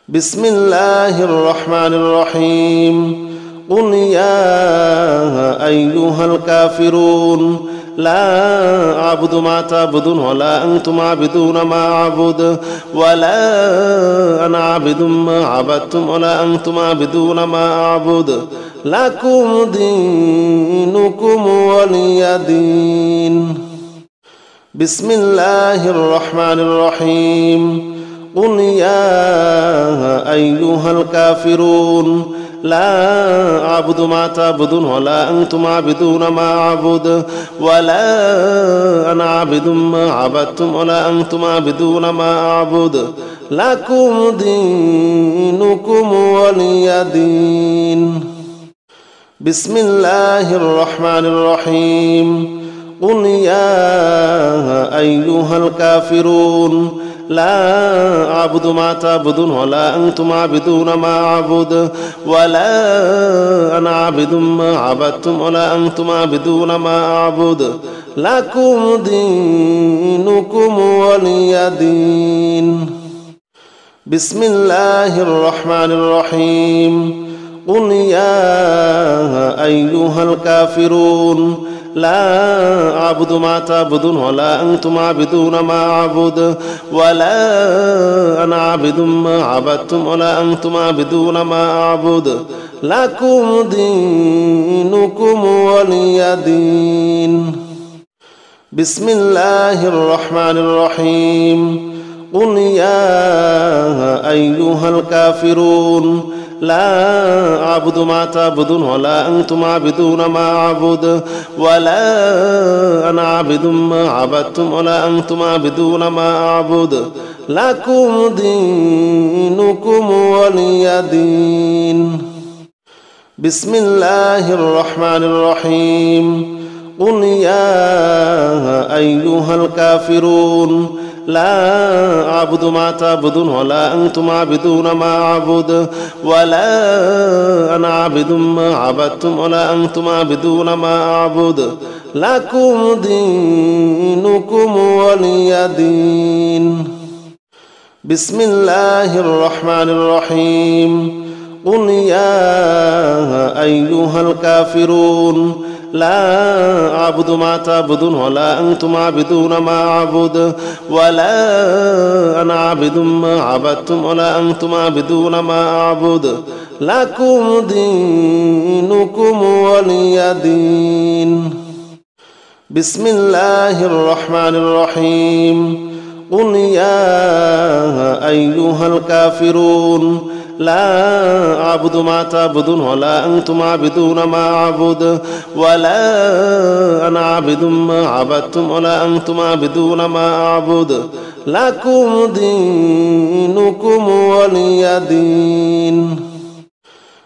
بسم الله الرحمن الرحيم قل يا أيها الكافرون لا أعبد ما تعبدون ولا أنتم عابدون ما أعبد ولا أنا عابد ما عبدتم ولا أنتم عابدون ما أعبد لكم دينكم ولي دين. بسم الله الرحمن الرحيم قل يا أيها الكافرون لا أعبد ما تعبدون ولا أنتم عابدون ما أعبد ولا أنا عابد ما عبدتم ولا أنتم عابدون ما أعبد لكم دينكم ولي دين. بسم الله الرحمن الرحيم قل يا أيها الكافرون لا أعبد ما تعبدون ولا أنتم عابدون ما أعبد ولا أنا عابد ما عبدتم ولا أنتم عابدون ما أعبد لكم دينكم ولي دين. بسم الله الرحمن الرحيم قل يا أيها الكافرون لا أعبد ما تعبدون ولا أنتم عابدون ما أعبد ولا أنا عابد ما عبدتم ولا أنتم عابدون ما أعبد لكم دينكم ولي دين. بسم الله الرحمن الرحيم قل يا أيها الكافرون لا أعبد ما تعبدون ولا أنتم عابدون ما أعبد ولا أنا عابد ما عبدتم ولا أنتم عابدون ما أعبد لكم دينكم ولي دين. بسم الله الرحمن الرحيم قل يا أيها الكافرون لا أعبد ما تعبدون ولا أنتم عابدون ما أعبد ولا أنا عابد ما عبدتم ولا أنتم عابدون ما أعبد لكم دينكم ولي دين. بسم الله الرحمن الرحيم قل يا أيها الكافرون لا أعبد ما تعبدون ولا أنتم عابدون ما أعبد ولا أنا عابد ما عبدتم ولا أنتم عابدون ما أعبد لكم دينكم ولي دين. بسم الله الرحمن الرحيم قل يا أيها الكافرون لا أعبد ما تعبدون ولا أنتم عابدون ما أعبد ولا أنا عابد ما عبدتم ولا أنتم عابدون ما أعبد لكم دينكم ولي دين.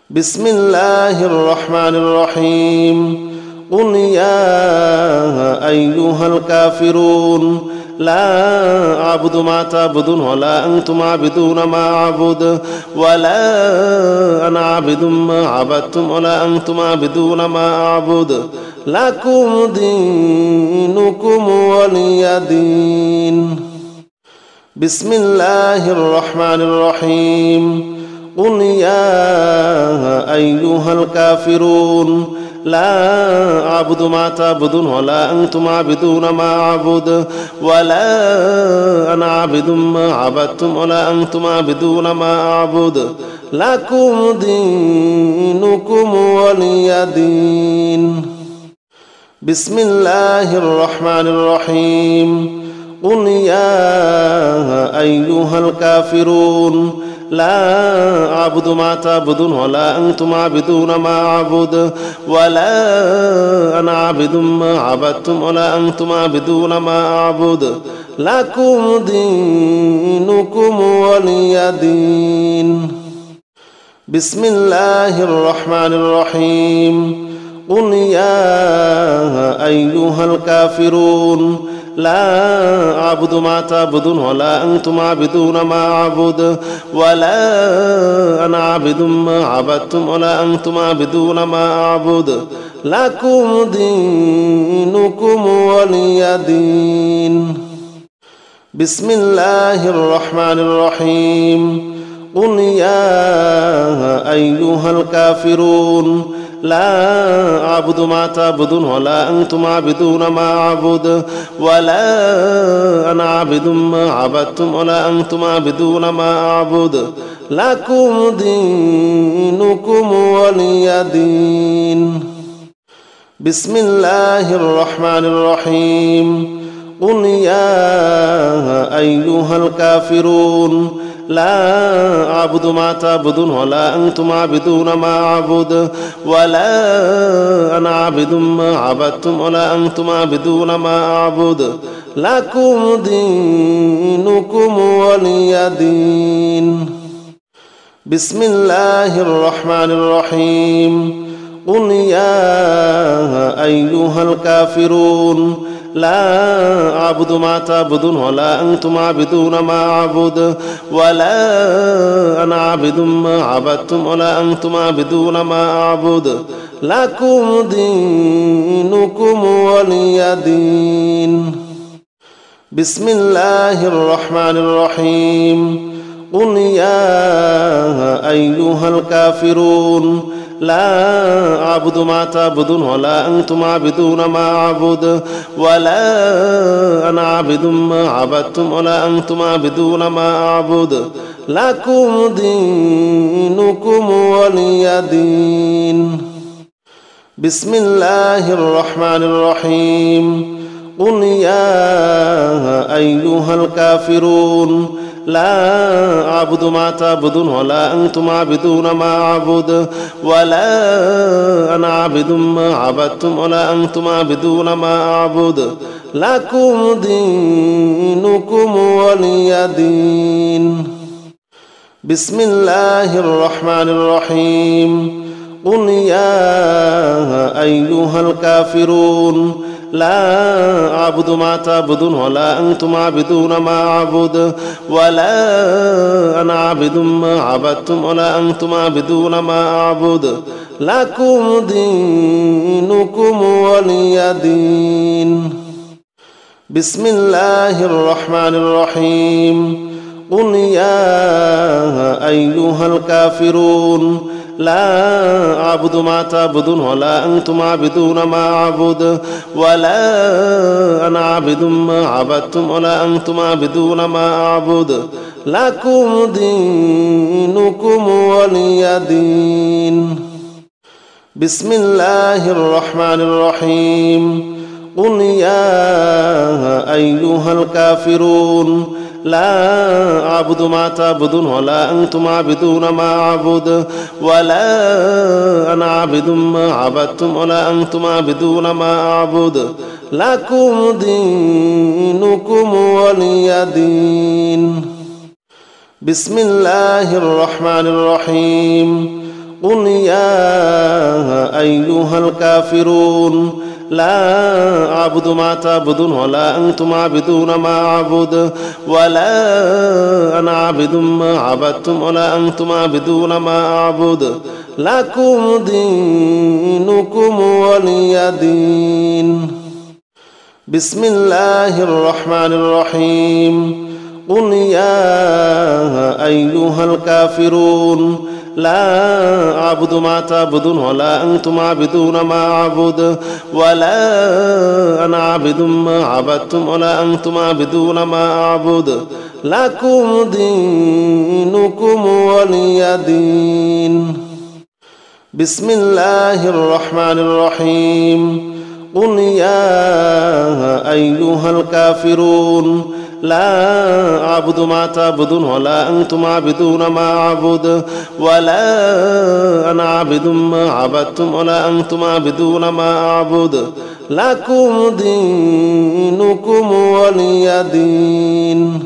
بسم الله الرحمن الرحيم قل يا أيها الكافرون لا أعبد ما تعبدون ولا أنتم عابدون ما أعبد ولا أنا عابد ما عبدتم ولا أنتم عابدون ما أعبد لكم دينكم ولي دين. بسم الله الرحمن الرحيم قل يا أيها الكافرون لا أعبد ما تعبدون ولا أنتم عابدون ما أعبد ولا أنا عابد ما عبدتم ولا أنتم عابدون ما أعبد لكم دينكم ولي دين. بسم الله الرحمن الرحيم قل يا أيها الكافرون لا أعبد ما تعبدون ولا أنتم عابدون ما أعبد ولا أنا عابد ما عبدتم ولا أنتم عابدون ما أعبد لكم دينكم ولي دين. بسم الله الرحمن الرحيم قل يا أيها الكافرون لا أعبد ما تعبدون ولا أنتم عابدون ما أعبد ولا أنا عابد ما عبدتم ولا أنتم عابدون ما أعبد لكم دينكم ولي دين. بسم الله الرحمن الرحيم قل يا أيها الكافرون لا أعبد ما تعبدون ولا أنتم عابدون ما أعبد ولا أنا عابد ما عبدتم ولا أنتم عابدون ما أعبد لكم دينكم ولي دين. بسم الله الرحمن الرحيم. قل يا أيها الكافرون لا أعبد ما تعبدون ولا أنتم عابدون ما أعبد ولا أنا عابد ما عبدتم ولا أنتم عابدون ما أعبد لكم دينكم ولي دين. بسم الله الرحمن الرحيم. قل يا أيها الكافرون لا أعبد ما تعبدون ولا أنتم عابدون ما أعبد ولا أنا عابد ما عبدتم ولا أنتم عابدون ما أعبد لكم دينكم ولي دين. بسم الله الرحمن الرحيم. قل يا أيها الكافرون لا أعبد ما تعبدون ولا أنتم عابدون ما أعبد ولا أنا عابد ما عبدتم ولا أنتم عابدون ما أعبد لكم دينكم ولي دين. بسم الله الرحمن الرحيم. قل يا أيها الكافرون لا أعبد ما تعبدون ولا أنتم عابدون ما أعبد ولا أنا عابد ما عبدتم ولا أنتم عابدون ما أعبد لكم دينكم ولي دين. بسم الله الرحمن الرحيم. قل يا أيها الكافرون لا أعبد ما تعبدون ولا أنتم عابدون ما أعبد ولا أنا عابد ما عبدتم ولا أنتم عابدون ما أعبد لكم دينكم ولي دين. بسم الله الرحمن الرحيم. قل يا أيها الكافرون لا أعبد ما تعبدون ولا أنتم عابدون ما أعبد ولا أنا عابد ما عبدتم ولا أنتم عابدون ما أعبد لكم دينكم ولي دين. بسم الله الرحمن الرحيم. قل يا أيها الكافرون لا أعبد ما تعبدون ولا أنتم عابدون ما أعبد ولا أنا عابد ما عبدتم ولا أنتم عابدون ما أعبد لكم دينكم ولي دين. بسم الله الرحمن الرحيم. قل يا أيها الكافرون لا أعبد ما تعبدون ولا أنتم عابدون ما أعبد ولا أنا عابد ما عبدتم ولا أنتم عابدون ما أعبد لكم دينكم ولي دين. بسم الله الرحمن الرحيم. قل يا أيها الكافرون لا أعبد ما تعبدون ولا أنتم عابدون ما أعبد ولا أنا عابد ما عبدتم ولا أنتم عابدون ما أعبد لكم دينكم ولي دين. بسم الله الرحمن الرحيم. قل يا أيها الكافرون لا أعبد ما تعبدون ولا أنتم عابدون ما أعبد ولا أنا عابد ما عبدتم ولا أنتم عابدون ما أعبد لكم دينكم ولي دين.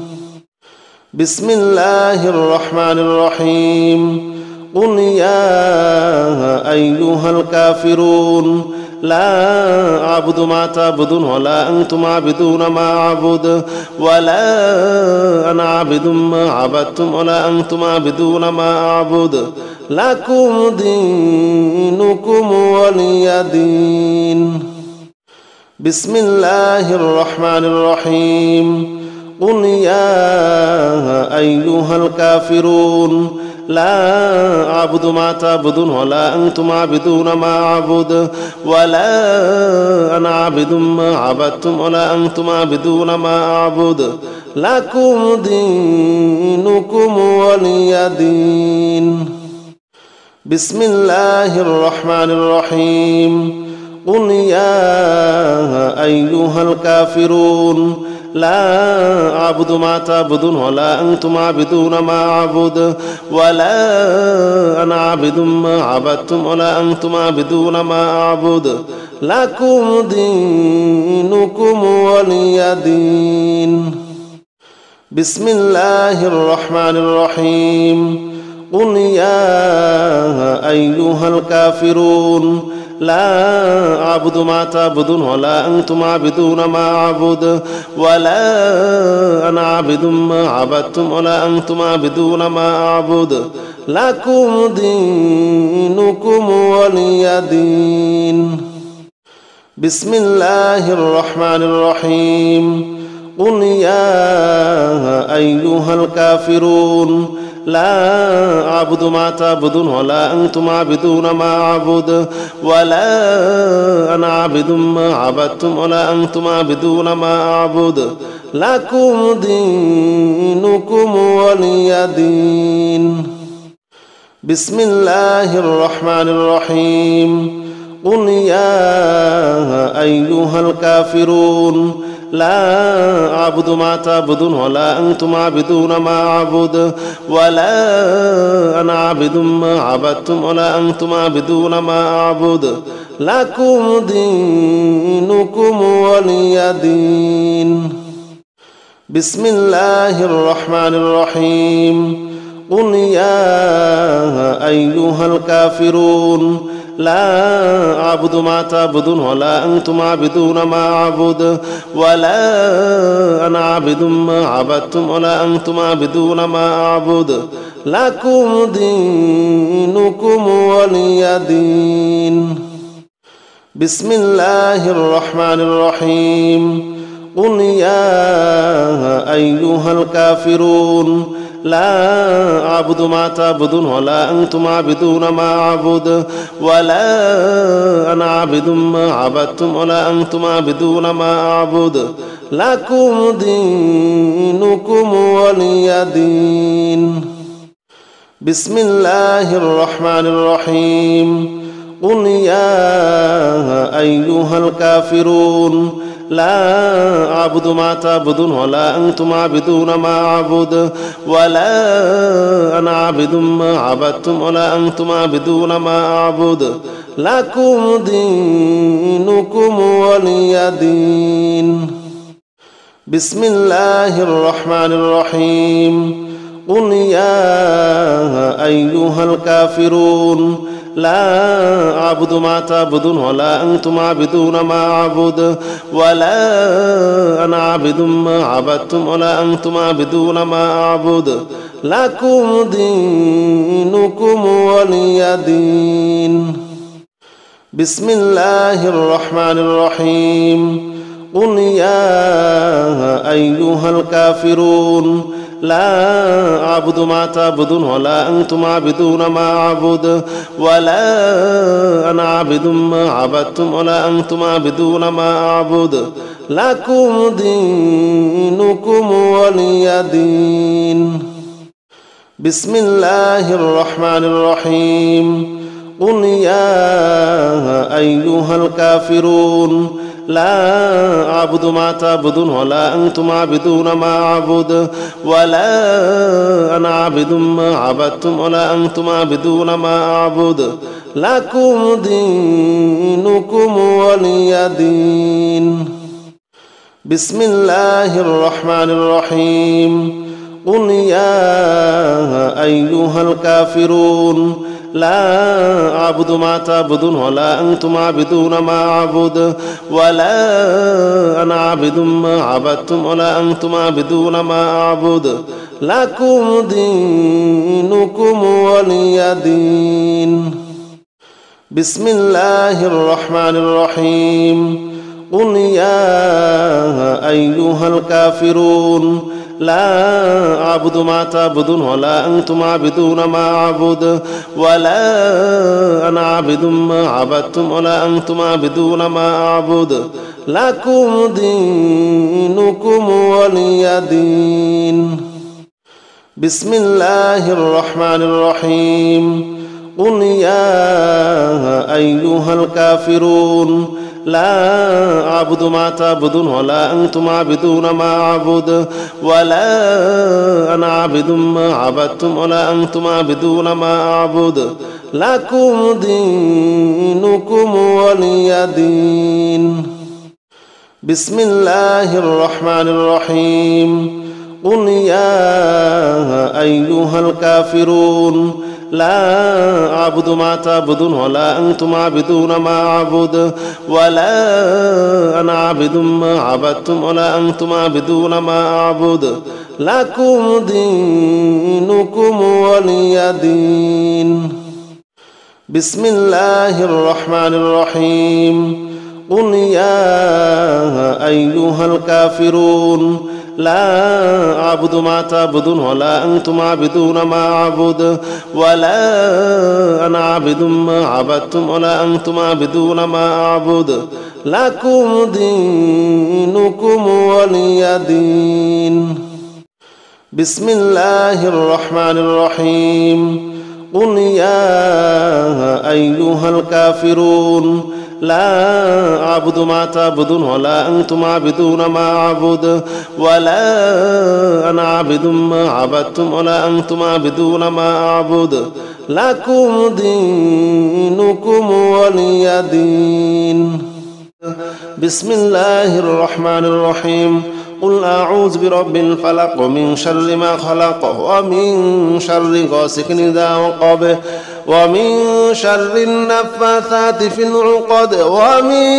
بسم الله الرحمن الرحيم. قل يا أيها الكافرون لا أعبد ما تعبدون ولا أنتم عابدون ما أعبد ولا أنا عابد ما عبدتم ولا أنتم عابدون ما أعبد لكم دينكم ولي دين. بسم الله الرحمن الرحيم. قل يا أيها الكافرون لا أعبد ما تعبدون ولا أنتم عابدون ما أعبد ولا أنا عابد ما عبدتم ولا أنتم عابدون ما أعبد لكم دينكم ولي دين. بسم الله الرحمن الرحيم. قل يا أيها الكافرون لا أعبد ما تعبدون ولا أنتم عابدون ما أعبد ولا أنا عابد ما عبدتم ولا أنتم عابدون ما أعبد لكم دينكم ولي دين. بسم الله الرحمن الرحيم. قل يا أيها الكافرون لا أعبد ما تعبدون ولا أنتم عابدون ما أعبد ولا أنا عابد ما عبدتم ولا أنتم عابدون ما أعبد لكم دينكم ولي دين. بسم الله الرحمن الرحيم. قل يا أيها الكافرون لا أعبد ما تعبدون ولا أنتم عابدون ما أعبد ولا أنا عابد ما عبدتم ولا أنتم عابدون ما أعبد لكم دينكم ولي دين. بسم الله الرحمن الرحيم. قل يا أيها الكافرون لا أعبد ما تعبدون ولا أنتم عابدون ما أعبد ولا أنا عابد ما عبدتم ولا أنتم عابدون ما أعبد لكم دينكم ولي دين. بسم الله الرحمن الرحيم. قل يا أيها الكافرون لا أعبد ما تعبدون ولا أنتم عابدون ما أعبد ولا أنا عابد ما عبدتم ولا أنتم عابدون ما أعبد لكم دينكم ولي دين. بسم الله الرحمن الرحيم. قل يا أيها الكافرون لا أعبد ما تعبدون ولا أنتم عابدون ما أعبد ولا أنا عابد ما عبدتم ولا أنتم عابدون ما أعبد لكم دينكم ولي دين. بسم الله الرحمن الرحيم. قل يا أيها الكافرون لا أعبد ما تعبدون ولا أنتم عابدون ما أعبد ولا أنا عابد ما عبدتم ولا أنتم عابدون ما أعبد لكم دينكم ولي دين. بسم الله الرحمن الرحيم. قل يا أيها الكافرون لا أعبد ما تعبدون ولا أنتم عابدون ما أعبد ولا أنا عابد ما عبدتم ولا أنتم عابدون ما أعبد لكم دينكم ولي دين. بسم الله الرحمن الرحيم. قل يا أيها الكافرون لا أعبد ما تعبدون ولا أنتم عابدون ما أعبد ولا أنا عابد ما عبدتم ولا أنتم عابدون ما أعبد لكم دينكم ولي دين. بسم الله الرحمن الرحيم. قل يا أيها الكافرون لا أعبد ما تعبدون ولا أنتم عابدون ما أعبد ولا أنا عابد ما عبدتم ولا أنتم عابدون ما أعبد لكم دينكم ولي دين. بسم الله الرحمن الرحيم. قل يا أيها الكافرون لا أعبد ما تعبدون ولا أنتم عابدون ما أعبد ولا أنا عابد ما عبدتم ولا أنتم عابدون ما أعبد لكم دينكم ولي دين. بسم الله الرحمن الرحيم. قل يا أيها الكافرون لا أعبد ما تعبدون ولا أنتم عابدون ما أعبد ولا أنا عابد ما عبدتم ولا أنتم عابدون ما أعبد لكم دينكم ولي دين. بسم الله الرحمن الرحيم. قل يا أيها الكافرون لا أعبد ما تعبدون ولا أنتم عابدون ما أعبد ولا أنا عابد ما عبدتم ولا أنتم عابدون ما أعبد لكم دينكم ولي دين. بسم الله الرحمن الرحيم. قل يا أيها الكافرون لا أعبد ما تعبدون ولا أنتم عابدون ما أعبد ولا أنا عابد ما عبدتم ولا أنتم عابدون ما أعبد لكم دينكم ولي دين. بسم الله الرحمن الرحيم. قل يا أيها الكافرون لا أعبد ما تعبدون ولا أنتم عابدون ما أعبد ولا أنا عابد ما عبدتم ولا أنتم عابدون ما أعبد لكم دينكم ولي دين. بسم الله الرحمن الرحيم. قل يا أيها الكافرون لا أعبد ما تعبدون ولا أنتم عابدون ما أعبد ولا أنا عابد ما عبدتم ولا أنتم عابدون ما أعبد لكم دينكم ولي دين. بسم الله الرحمن الرحيم. قل أعوذ برب الفلق ومن شر ما خلق ومن شر غاسق إذا وقب ومن شر النفاثات في العقد ومن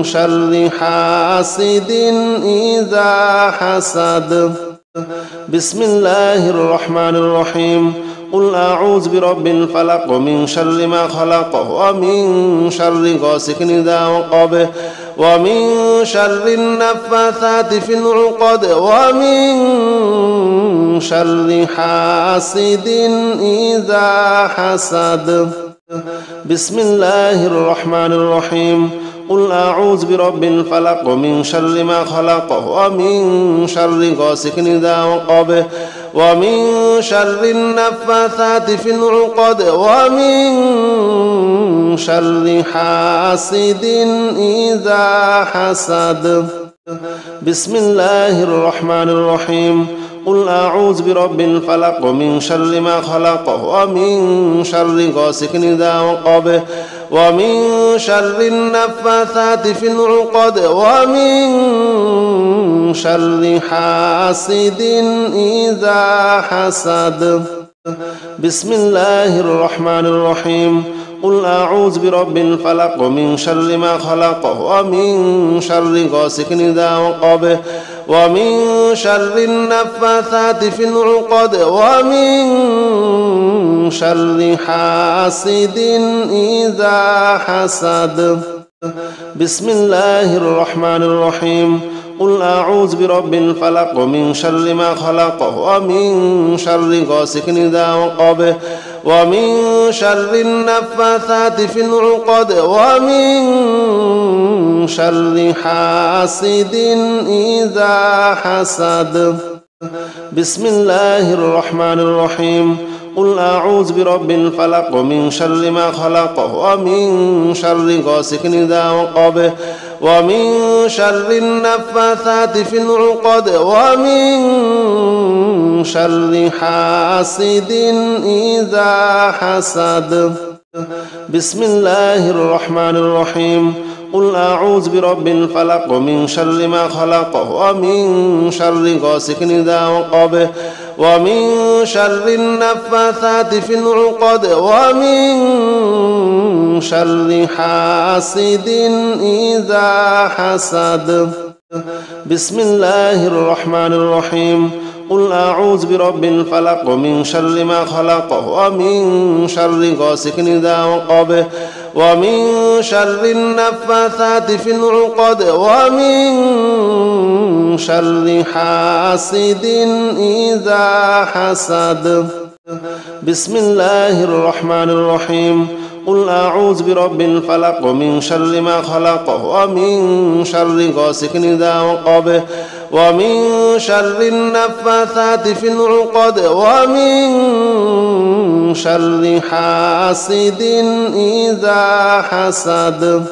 شر حاسد إذا حسد. بسم الله الرحمن الرحيم. قل أعوذ برب الفلق ومن شر ما خلق ومن شر غاسق إذا وقب ومن شر النفاثات في العقد ومن شر حاسد إذا حسد. بسم الله الرحمن الرحيم. قل أعوذ برب الفلق ومن شر ما خلق ومن شر غاسق إذا وقب ومن شر النفاثات في العقد ومن شر حاسد إذا حسد. بسم الله الرحمن الرحيم. قل أعوذ برب الفلق ومن شر ما خلق ومن شر غاسق إذا وقب ومن شر النفاثات في العقد ومن شر حاسد إذا حسد. بسم الله الرحمن الرحيم. قل أعوذ برب الفلق ومن شر ما خلق ومن شر غاسق إذا وقب ومن شر النفاثات في العقد ومن شر حاسد إذا حسد. بسم الله الرحمن الرحيم. قل أعوذ برب الفلق ومن شر ما خلق ومن شر غاسق إذا وقب ومن شر النفاثات في العقد ومن شر حاسد إذا حسد. بسم الله الرحمن الرحيم. قل أعوذ برب الفلق ومن شر ما خلق ومن شر غاسق إذا وقب ومن شر النفاثات في العقد ومن شر حاسد إذا حسد. بسم الله الرحمن الرحيم. قل أعوذ برب الفلق ومن شر ما خلق ومن شر غاسق إذا وقب ومن شر النفاثات في العقد ومن شر حاسد إذا حسد. بسم الله الرحمن الرحيم. قل أعوذ برب الفلق ومن شر ما خلق ومن شر غاسق إذا وقب ومن شر النفاثات في العقد ومن شر حاسد إذا حسد. بسم الله الرحمن الرحيم. قل أعوذ برب الفلق من شر ما خلق ومن شر غاسق إذا وقب ومن شر النفاثات في العقد ومن شر حاسد إذا حسد.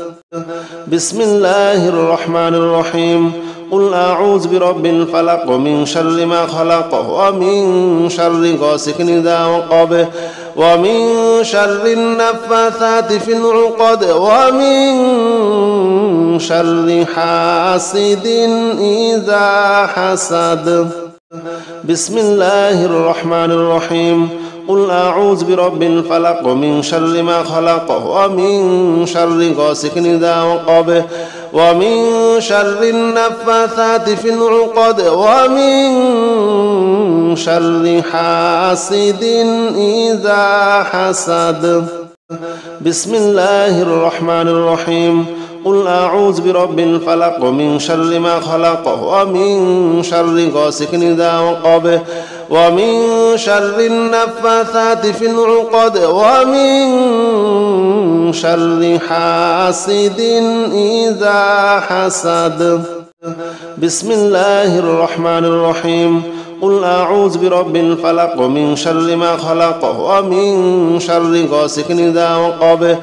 بسم الله الرحمن الرحيم. قل أعوذ برب الفلق من شر ما خلق ومن شر غاسق إذا وقب ومن شر النفاثات في العقد ومن شر حاسد إذا حسد. بسم الله الرحمن الرحيم. قل أعوذ برب الفلق من شر ما خلق ومن شر غاسق إذا وقب ومن شر النفاثات في العقد ومن شر حاسد إذا حسد. بسم الله الرحمن الرحيم. قل أعوذ برب الفلق من شر ما خلق ومن شر غاسق إذا وقب ومن شر النفاثات في العقد ومن شر حاسد إذا حسد. بسم الله الرحمن الرحيم. قل أعوذ برب الفلق من شر ما خلق ومن شر غاسق إذا وقب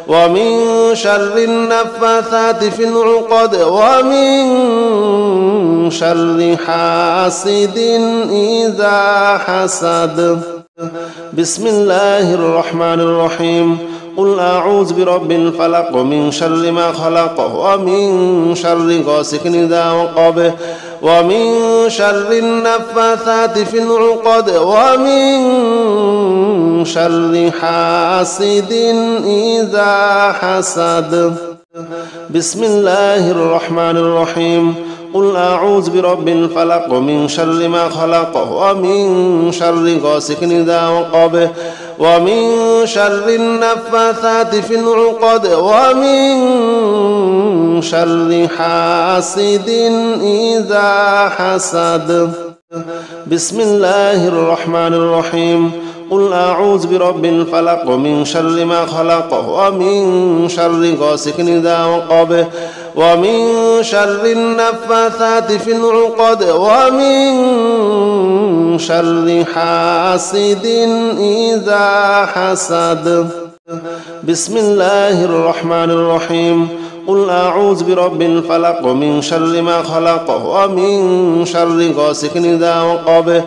ومن شر النفاثات في العقد ومن شر حاسد إذا حسد. بسم الله الرحمن الرحيم. قل أعوذ برب الفلق من شر ما خلق ومن شر غاسق إذا وقب ومن شر النفاثات في العقد ومن شر حاسد إذا حسد. بسم الله الرحمن الرحيم. قل أعوذ برب الفلق من شر ما خلق ومن شر غاسق إذا وقب ومن شر النفاثات في العقد ومن شر حاسد إذا حسد. بسم الله الرحمن الرحيم. قل أعوذ برب الفلق من شر ما خلق ومن شر غاسق إذا وقب ومن شر النفاثات في العقد ومن شر حاسد إذا حسد. بسم الله الرحمن الرحيم. قل أعوذ برب الفلق من شر ما خلق ومن شر غاسق إذا وقب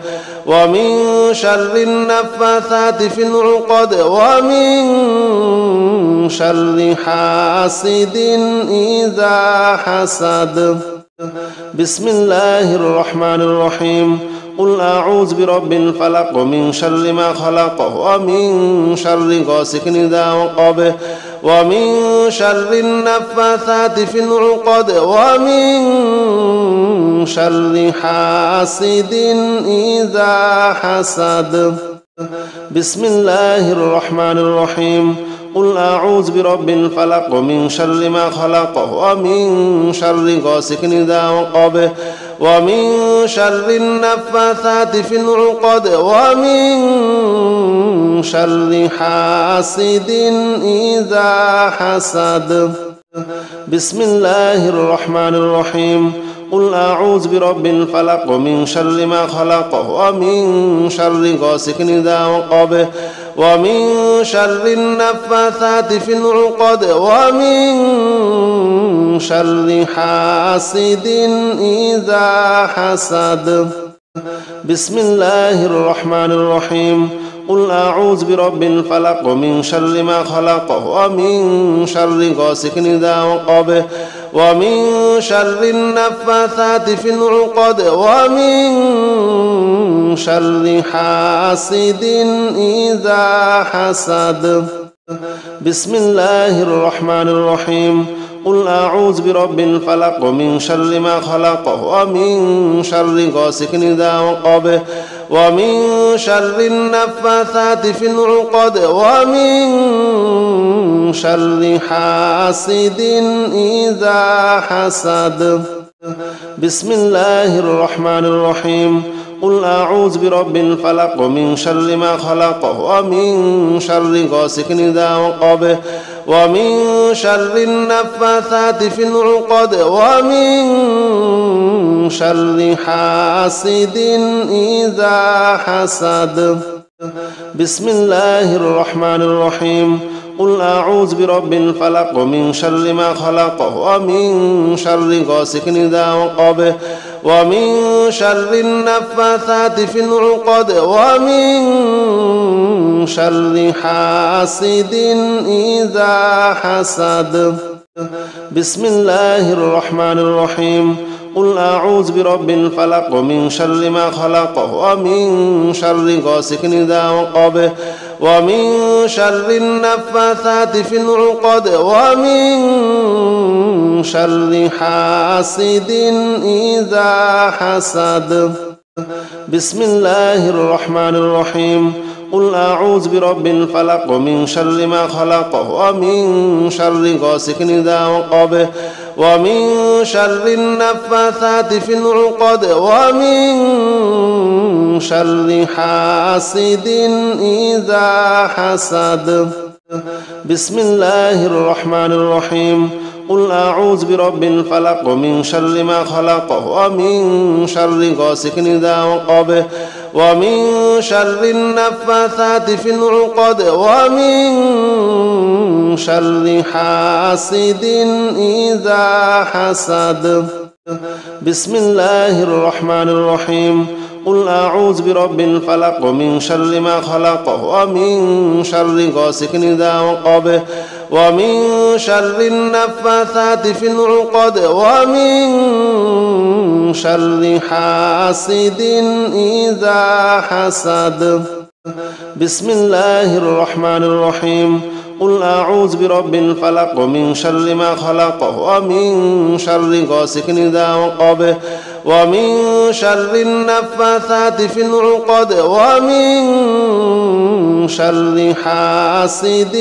ومن شر النفاثات في العقد ومن شر حاسد إذا حسد. بسم الله الرحمن الرحيم. قل أعوذ برب الفلق من شر ما خلق ومن شر غاسق إذا وقب ومن شر النفاثات في العقد ومن شر حاسد إذا حسد. بسم الله الرحمن الرحيم. قل أعوذ برب الفلق من شر ما خلق ومن شر غاسق إذا وقب ومن شر النفاثات في العقد ومن شر حاسد إذا حسد. بسم الله الرحمن الرحيم. قل أعوذ برب الفلق من شر ما خلق ومن شر غاسق إذا وقب ومن شر النفاثات في العقد ومن شر حاسد إذا حسد. بسم الله الرحمن الرحيم. قل أعوذ برب الفلق من شر ما خلق ومن شر غاسق إذا وقب ومن شر النفاثات في العقد ومن شر حاسد إذا حسد. بسم الله الرحمن الرحيم. قل أعوذ برب الفلق من شر ما خلق ومن شر غاسق إذا وقب ومن شر النفاثات في العقد ومن شر حاسد إذا حسد. بسم الله الرحمن الرحيم. قل أعوذ برب الفلق من شر ما خلق ومن شر غاسق إذا وقب ومن شر النفاثات في العقد ومن شر حاسد إذا حسد. بسم الله الرحمن الرحيم. قل أعوذ برب الفلق من شر ما خلق ومن شر غاسق إذا وقب ومن شر النفاثات في العقد ومن شر حاسد إذا حسد. بسم الله الرحمن الرحيم. قل أعوذ برب الفلق من شر ما خلق ومن شر غاسق إذا وقب ومن شر النفاثات في العقد ومن شر حاسد إذا حسد. بسم الله الرحمن الرحيم. قل أعوذ برب الفلق من شر ما خلق ومن شر غاسق إذا وقب ومن شر النفاثات في العقد ومن شر حاسد إذا حسد. بسم الله الرحمن الرحيم. قل أعوذ برب الفلق من شر ما خلق ومن شر غاسق إذا وقب ومن شر النفاثات في العقد ومن شر حاسد إذا حسد. بسم الله الرحمن الرحيم. قل أعوذ برب الفلق من شر ما خلق ومن شر غاسق إذا وقب ومن شر النفاثات في العقد ومن شر حاسد إذا حسد. بسم الله الرحمن الرحيم. قل أعوذ برب الفلق من شر ما خلق ومن شر غاسق إذا وقب ومن شر النفاثات في العقد ومن شر حاسد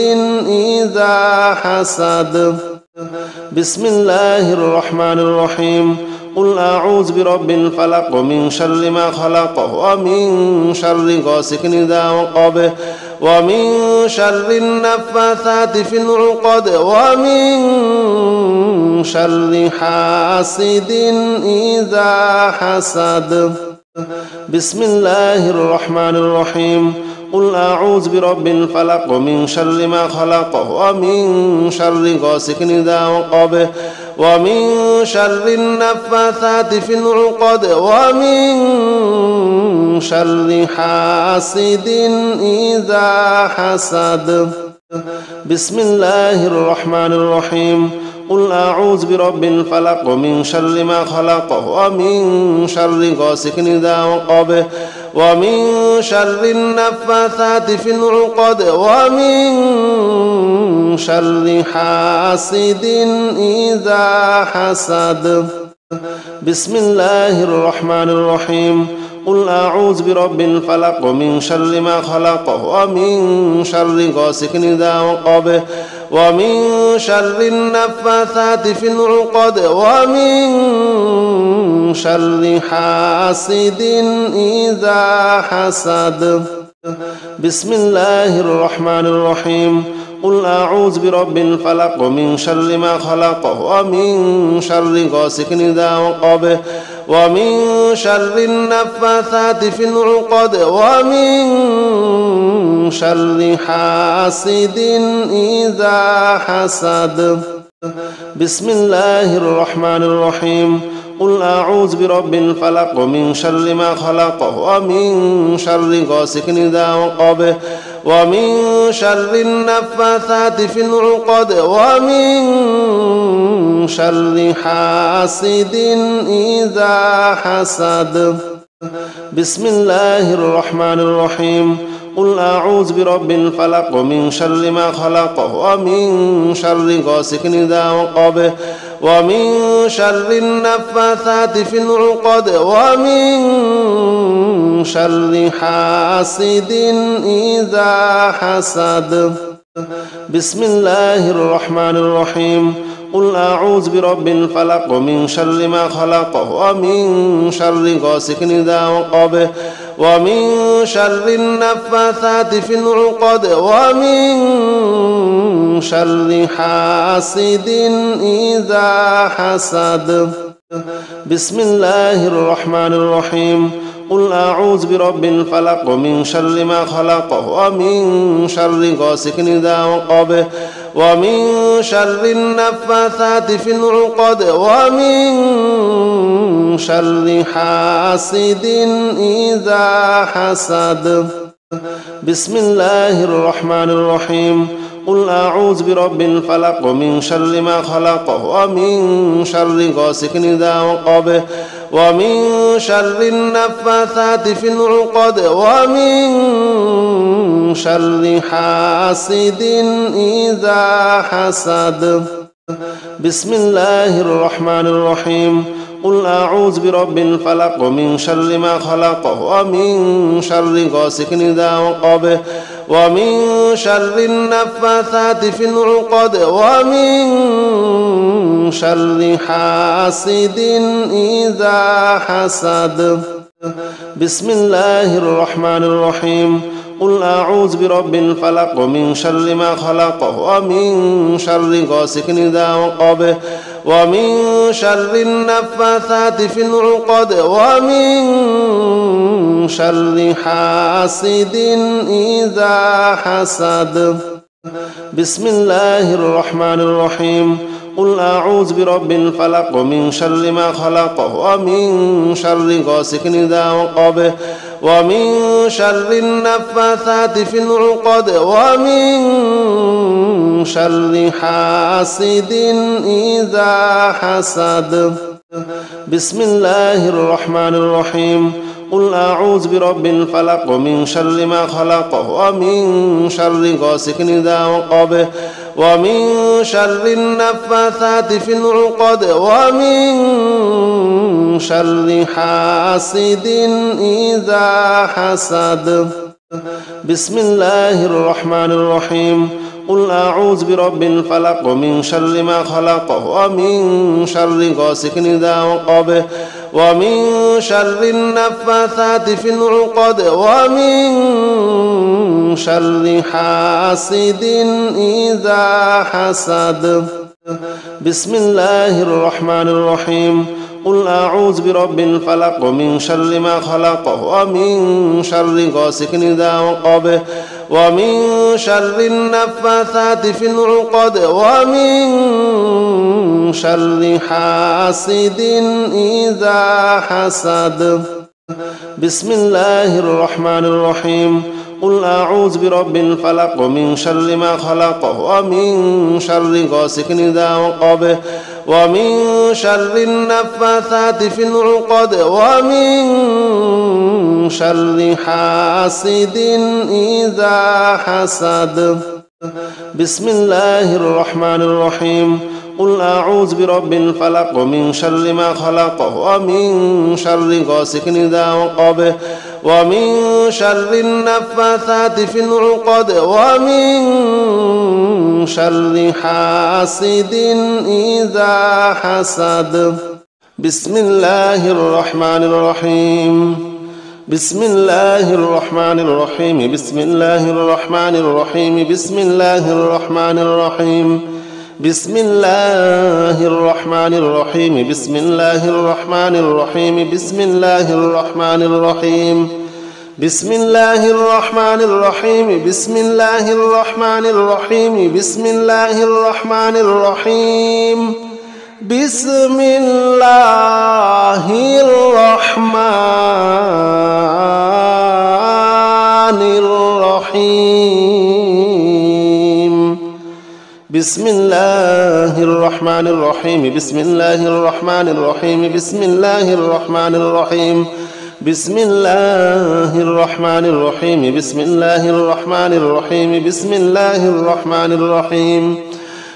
إذا حسد. بسم الله الرحمن الرحيم. قل أعوذ برب الفلق من شر ما خلق ومن شر غاسق إذا وقب ومن شر النفاثات في العقد ومن شر حاسد إذا حسد. بسم الله الرحمن الرحيم. قل أعوذ برب الفلق من شر ما خلق ومن شر غاسق إذا وقب ومن شر النفاثات في العقد ومن شر حاسد إذا حسد. بسم الله الرحمن الرحيم. قل أعوذ برب الفلق من شر ما خلق ومن شر غاسق إذا وقب ومن شر النفاثات في العقد ومن شر حاسد إذا حسد. بسم الله الرحمن الرحيم. قل أعوذ برب الفلق من شر ما خلق ومن شر غاسق إذا وقب ومن شر النفاثات في العقد ومن شر حاسد إذا حسد. بسم الله الرحمن الرحيم. قل أعوذ برب الفلق من شر ما خلق ومن شر غاسق إذا وقب ومن شر النفاثات في العقد ومن شر حاسد إذا حسد. بسم الله الرحمن الرحيم. قل أعوذ برب الفلق من شر ما خلق ومن شر غاسق إذا وقب ومن شر النفاثات في العقد ومن شر حاسد إذا حسد. بسم الله الرحمن الرحيم. قل أعوذ برب الفلق من شر ما خلق ومن شر غاسق إذا وقب ومن شر النفاثات في العقد ومن شر حاسد إذا حسد. بسم الله الرحمن الرحيم. قل أعوذ برب الفلق من شر ما خلق ومن شر غاسق إذا وقب ومن شر النفاثات في العقد ومن شر حاسد إذا حسد. بسم الله الرحمن الرحيم. قل أعوذ برب الفلق من شر ما خلق ومن شر غاسق إذا وقب ومن شر النفاثات في العقد ومن شر حاسد إذا حسد. بسم الله الرحمن الرحيم. قل أعوذ برب الفلق من شر ما خلق ومن شر غاسق إذا وقب ومن شر النفاثات في العقد ومن شر حاسد إذا حسد. بسم الله الرحمن الرحيم. قل أعوذ برب الفلق من شر ما خلق ومن شر غاسق إذا وقب ومن شر النفاثات في العقد ومن شر حاسد إذا حسد. بسم الله الرحمن الرحيم. قل أعوذ برب الفلق من شر ما خلق ومن شر غاسق إذا وقب ومن شر النفاثات في العقد ومن شر حاسد إذا حسد. بسم الله الرحمن الرحيم. قل أعوذ برب الفلق من شر ما خلق ومن شر غاسق إذا وقب ومن شر النفاثات في العقد ومن شر حاسد إذا حسد. بسم الله الرحمن الرحيم. قل أعوذ برب الفلق من شر ما خلق ومن شر غاسق إذا وقب ومن شر النفاثات في العقد ومن شر حاسد إذا حسد. بسم الله الرحمن الرحيم. قل أعوذ برب الفلق من شر ما خلق ومن شر غاسق إذا وقب ومن شر النفاثات في العقد ومن شر حاسد إذا حسد. بسم الله الرحمن الرحيم. قل أعوذ برب الفلق من شر ما خلق ومن شر غاسق إذا وقب ومن شر النفاثات في العقد ومن شر حاسد إذا حسد. بسم الله الرحمن الرحيم. قل أعوذ برب الفلق من شر ما خلق ومن شر غاسق إذا وقب ومن شر النفاثات في العقد ومن شر حاسد إذا حسد. بسم الله الرحمن الرحيم. قل أعوذ برب الفلق من شر ما خلق ومن شر غاسق إذا وقب ومن شر النفاثات في العقد ومن شر حاسد إذا حسد. بسم الله الرحمن الرحيم. بسم الله الرحمن الرحيم. بسم الله الرحمن الرحيم. بسم الله الرحمن الرحيم. بسم الله الرحمن الرحيم. بسم الله الرحمن الرحيم. بسم الله الرحمن الرحيم. بسم الله الرحمن الرحيم. بسم الله الرحمن الرحيم. بسم الله الرحمن الرحيم. بسم الله الرحمن الرحيم. بسم الله الرحمن الرحيم. بسم الله الرحمن الرحيم. بسم الله الرحمن الرحيم. بسم الله الرحمن الرحيم. بسم الله الرحمن الرحيم. بسم الله الرحمن الرحيم.